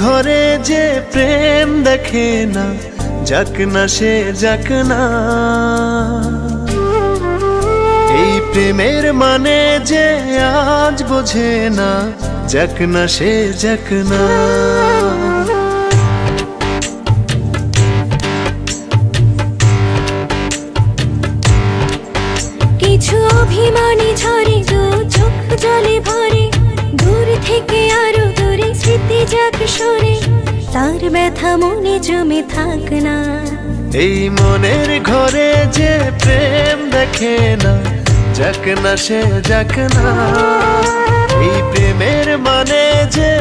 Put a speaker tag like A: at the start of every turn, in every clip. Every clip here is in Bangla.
A: ঘরে যে প্রেম দেখে না, যাক না সে যাক না। এই প্রেমের মানে যে আজ বোঝে না, যাক না সে যাক না।
B: কিছু অভিমানী ঝরে দু চোখ জলে ভরে, দূর থেকে আরো দূরে স্মৃতি যাক সরে, তার ব্যথা মনে জমে থাক না।
A: এই মনের ঘরে যে প্রেম দেখে না, যাক না সে যাক না। এই প্রেমের মানে যে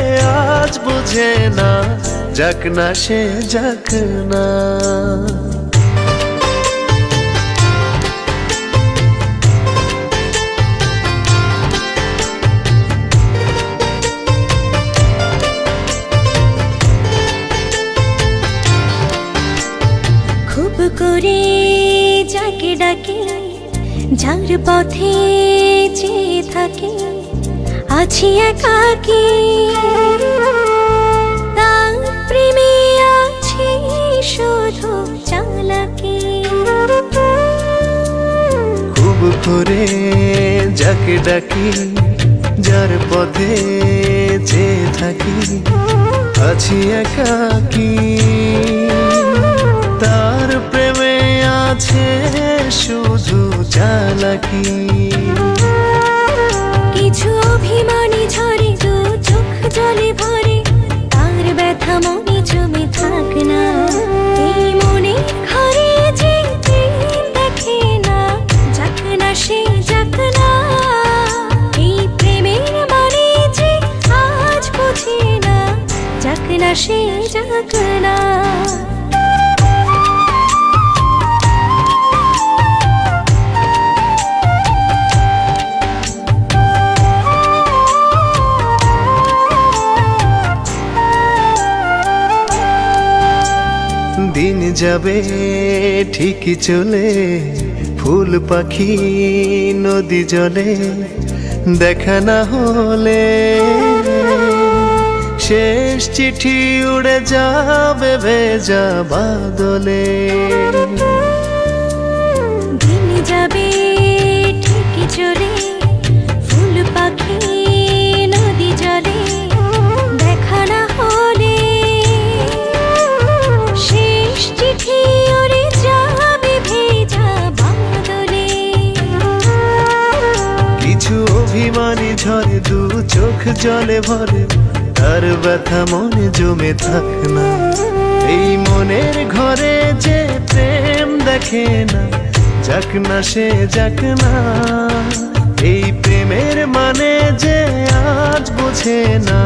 A: আজ বুঝে না, যাক না সে যাক না।
B: খুব করে যাকে ডাকে, যার পথে চেয়ে থাকে, আছি একাকী, তার প্রেমে আছি শুধু চালাকি।
A: খুব করে যাকে ডাকি, যার পথে চেয়ে থাকি, আছি একাকী, তার প্রেমে আছে শুধু চালাকি।
B: কিছু অভিমানী ঝরে দু চোখ জলে ভরে, তার ব্যথা মনে জমে থাক না। এই মনের ঘরে যে প্রেম দেখে না, যাক না সে যাক না। এই প্রেমের মানে যে আজ বোঝে না, যাক না সে যাক না।
A: দিন যাবে ঠিকই চলে, ফুল পাখি নদী জলে, দেখা না হলে শেষ চিঠি উড়ে যাবে ভেজা বাদলে।
B: দিন যাবে ঠিকই চলে, ফুল পাখি নদী জলে, দেখা না হলে শেষ চিঠি উড়ে যাবে ভেজা বাদলে।
A: কিছু অভিমানী ঝরে দু চোখ জলে ভরে, তার ব্যথা মনে জমে থাক না। এই মনের ঘরে যে প্রেম দেখে না, যাক না সে যাক না। এই প্রেমের মানে যে আজ বোঝে না,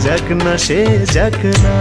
A: যাক না সে যাক না।